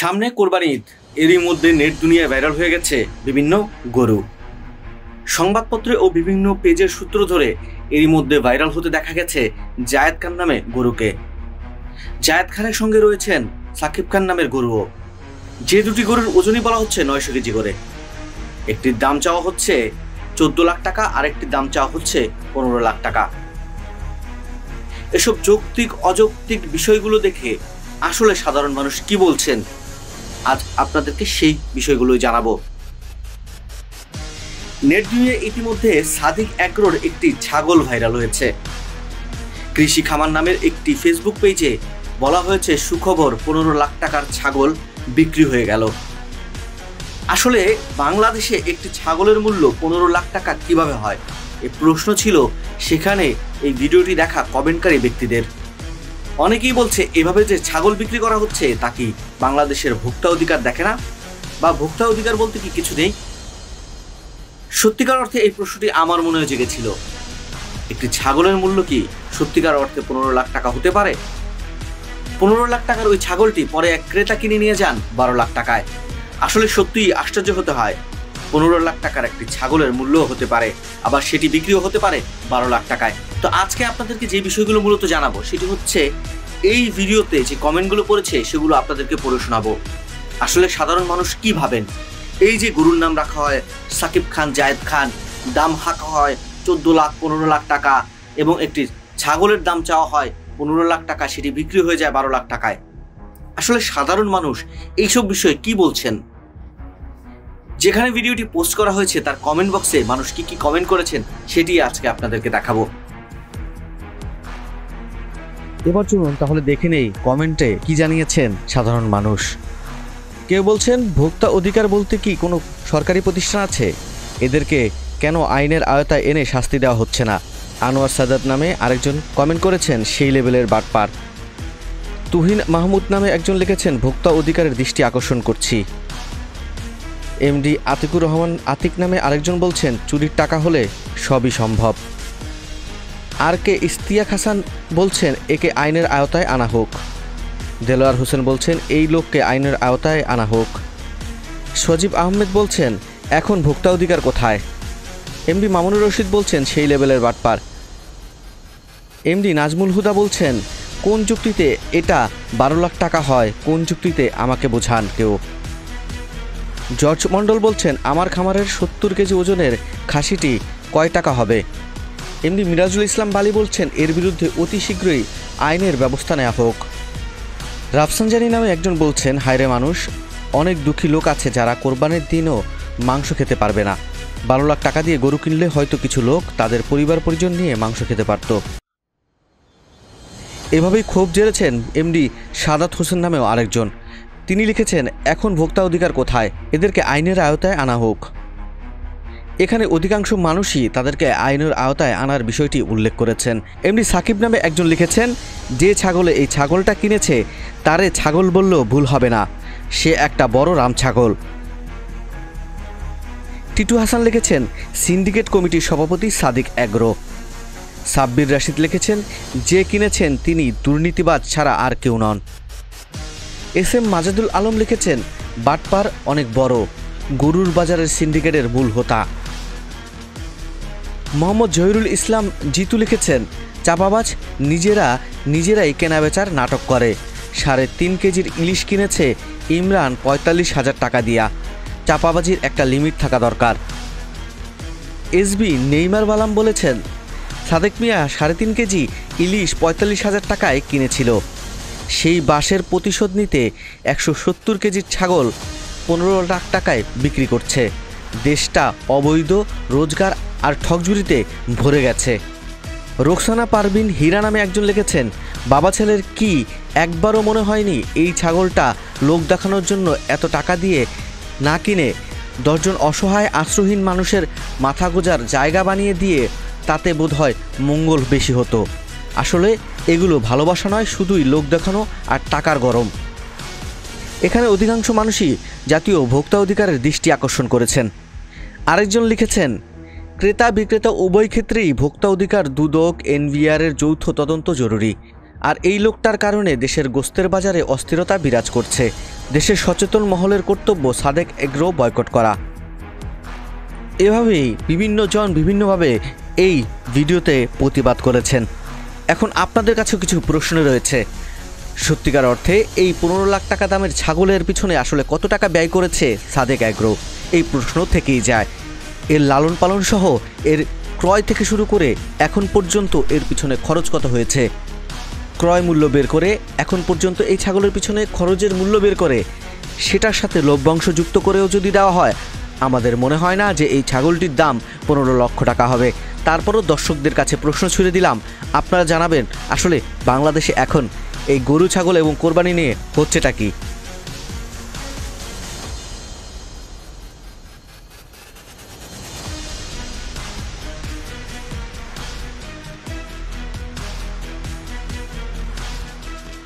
সামনে কোরবানি ঈদ, এরই মধ্যে নেট দুনিয়ায় ভাইরাল হয়ে গেছে বিভিন্ন গরু। সংবাদপত্রে ও বিভিন্ন পেজের সূত্র ধরে এরই মধ্যে ভাইরাল হতে দেখা গেছে জায়েদ খান নামে গরুকে। জায়েদ খানের সঙ্গে রয়েছেন সাকিব খান নামের গরুও। যে দুটি গরুর ওজনই বলা হচ্ছে 900 কেজি করে। একটির দাম চাওয়া হচ্ছে 14 লাখ টাকা, আরেকটির দাম চাওয়া হচ্ছে 15 লাখ টাকা। এসব যৌক্তিক অযৌক্তিক বিষয়গুলো দেখে আসলে সাধারণ মানুষ কি বলছেন, আজ আপনাদেরকে সেই বিষয়গুলোই জানাবো। নেট দুনিয়ায় ইতিমধ্যে সাদিক অ্যাগ্রোর একটি ছাগল ভাইরাল হয়েছে। কৃষি খামার নামের একটি ফেসবুক পেজে বলা হয়েছে সুখবর, 15 লাখ টাকার ছাগল বিক্রি হয়ে গেল। আসলে বাংলাদেশে একটি ছাগলের মূল্য 15 লাখ টাকা কিভাবে হয়, এই প্রশ্ন ছিল সেখানে এই ভিডিওটি দেখা কমেন্টকারী ব্যক্তিদের। অনেকেই বলছে এভাবে যে ছাগল বিক্রি করা হচ্ছে তা কি বাংলাদেশের ভোক্তা অধিকার দেখে না, বা ভোক্তা অধিকার বলতে কি কিছু নেই? সত্যিকার অর্থে এই প্রশ্নটি আমার মনেও জেগেছিল। একটি ছাগলের মূল্য কি সত্যিকার অর্থে 15 লাখ টাকা হতে পারে? 15 লাখ টাকার ওই ছাগলটি পরে এক ক্রেতা কিনে নিয়ে যান 12 লাখ টাকায়। আসলে সত্যিই আশ্চর্য হতে হয়। 15 লাখ টাকার একটি ছাগলের মূল্যও হতে পারে, আবার সেটি বিক্রিও হতে পারে 12 লাখ টাকায়। তো আজকে আপনাদেরকে যে বিষয়গুলো মূলত জানাবো সেটি হচ্ছে, এই ভিডিওতে যে কমেন্টগুলো পড়েছে সেগুলো আপনাদেরকে পড়ে শোনাবো। আসলে সাধারণ মানুষ কি ভাবেন? এই যে গরুর নাম রাখা হয় সাকিব খান, জায়েদ খান, দাম হাঁকা হয় 14 লাখ 15 লাখ টাকা, এবং একটি ছাগলের দাম চাওয়া হয় 15 লাখ টাকা, সেটি বিক্রি হয়ে যায় 12 লাখ টাকায়। আসলে সাধারণ মানুষ এইসব বিষয়ে কি বলছেন? যেখানে ভিডিওটি পোস্ট করা হয়েছে তার কমেন্ট বক্সে মানুষ কি কি কমেন্ট করেছেন সেটি আজকে আপনাদেরকে দেখাবো। এবার চলুন তাহলে দেখে নেই কমেন্টে কি জানিয়েছেন সাধারণ মানুষ। কেউ বলছেন ভোক্তা অধিকার বলতে কি কোনো সরকারি প্রতিষ্ঠান আছে? এদেরকে কেন আইনের আওতায় এনে শাস্তি দেওয়া হচ্ছে না? আনোয়ার সাদাত নামে আরেকজন কমেন্ট করেছেন সেই লেভেলের বাটপার। তুহিন মাহমুদ নামে একজন লিখেছেন ভোক্তা অধিকারের দৃষ্টি আকর্ষণ করছি। এমডি আতিকুর রহমান আতিক নামে আরেকজন বলছেন চুরির টাকা হলে সবই সম্ভব। আর কে ইস্তিয়াক হাসান বলছেন একে আইনের আওতায় আনা হোক। দেলোয়ার হোসেন বলছেন এই লোককে আইনের আওতায় আনা হোক। সজীব আহমেদ বলছেন এখন ভোক্তা অধিকার কোথায়? এমডি মামুনুর রশিদ বলছেন সেই লেভেলের বাটপার। এমডি নাজমুল হুদা বলছেন কোন যুক্তিতে এটা 12 লাখ টাকা হয়, কোন যুক্তিতে আমাকে বোঝান কেউ। জর্জ মণ্ডল বলছেন আমার খামারের 70 কেজি ওজনের খাসিটি কয় টাকা হবে? এমডি মিরাজুল ইসলাম বালি বলছেন এর বিরুদ্ধে অতি শীঘ্রই আইনের ব্যবস্থা নেওয়া হোক। রাফসানজানি নামে একজন বলছেন হায়রে মানুষ, অনেক দুঃখী লোক আছে যারা কোরবানির দিনও মাংস খেতে পারবে না। 12 লাখ টাকা দিয়ে গরু কিনলে হয়তো কিছু লোক তাদের পরিবার পরিজন নিয়ে মাংস খেতে পারত। এভাবেই ক্ষোভ জেরেছেন এমডি সাদাত হোসেন নামেও আরেকজন। তিনি লিখেছেন এখন ভোক্তা অধিকার কোথায়, এদেরকে আইনের আওতায় আনা হোক। এখানে অধিকাংশ মানুষই তাদেরকে আইনের আওতায় আনার বিষয়টি উল্লেখ করেছেন। এমডি সাকিব নামে একজন লিখেছেন যে ছাগলে এই ছাগলটা কিনেছে তারে ছাগল বললেও ভুল হবে না, সে একটা বড় রাম ছাগল। টিটু হাসান লিখেছেন সিন্ডিকেট কমিটির সভাপতি সাদিক অ্যাগ্রো। সাব্বির রাশিদ লিখেছেন যে কিনেছেন তিনি দুর্নীতিবাজ ছাড়া আর কেউ নন। এস এম মাজেদুল আলম লিখেছেন বাটপার অনেক বড়, গরুর বাজারের সিন্ডিকেটের মূল হোতা। মোহাম্মদ জহিরুল ইসলাম জিতু লিখেছেন চাপাবাজ নিজেরাই কেনাবেচার নাটক করে। 3.5 কেজির ইলিশ কিনেছে ইমরান 45,000 টাকা দিয়া। চাপাবাজির একটা লিমিট থাকা দরকার। এসবি নেইমার বালাম বলেছেন সাদেক মিয়া 3.5 কেজি ইলিশ 45,000 টাকায় কিনেছিল, সেই বাসের প্রতিশোধ নিতে 170 কেজির ছাগল 15 লাখ টাকায় বিক্রি করছে। দেশটা অবৈধ রোজগার আর ঠকঝুরিতে ভরে গেছে। রোকসানা পারভিন হীরা নামে একজন লিখেছেন বাবা ছেলের কি একবারও মনে হয়নি এই ছাগলটা লোক দেখানোর জন্য এত টাকা দিয়ে না কিনে 10 জন অসহায় আশ্রয়হীন মানুষের মাথা গোজার জায়গা বানিয়ে দিয়ে তাতে বোধহয় মঙ্গল বেশি হতো। আসলে এগুলো ভালোবাসা নয়, শুধুই লোক দেখানো আর টাকার গরম। এখানে অধিকাংশ মানুষই জাতীয় ভোক্তা অধিকারের দৃষ্টি আকর্ষণ করেছেন। আরেকজন লিখেছেন ক্রেতা বিক্রেতা উভয় ক্ষেত্রেই ভোক্তা অধিকার দুদক এনবিআরের যৌথ তদন্ত জরুরি। আর এই লোকটার কারণে দেশের গোস্তের বাজারে অস্থিরতা বিরাজ করছে। দেশের সচেতন মহলের কর্তব্য সাদেক এগ্রো বয়কট করা। এভাবেই বিভিন্ন জন বিভিন্নভাবে এই ভিডিওতে প্রতিবাদ করেছেন। এখন আপনাদের কাছেও কিছু প্রশ্ন রয়েছে। সত্যিকার অর্থে এই 15 লাখ টাকা দামের ছাগলের পিছনে আসলে কত টাকা ব্যয় করেছে সাদেক এগ্রো? এই প্রশ্ন থেকেই যায়। এর লালন পালন সহ এর ক্রয় থেকে শুরু করে এখন পর্যন্ত এর পিছনে খরচ কত হয়েছে, ক্রয় মূল্য বের করে এখন পর্যন্ত এই ছাগলের পিছনে খরচের মূল্য বের করে সেটার সাথে লভ্যাংশ যুক্ত করেও যদি দেওয়া হয়, আমাদের মনে হয় না যে এই ছাগলটির দাম 15 লক্ষ টাকা হবে। তারপরও দর্শকদের কাছে প্রশ্ন ছুড়ে দিলাম, আপনারা জানাবেন আসলে বাংলাদেশে এখন এই গরু ছাগল এবং কোরবানি নিয়ে হচ্ছেটা কি।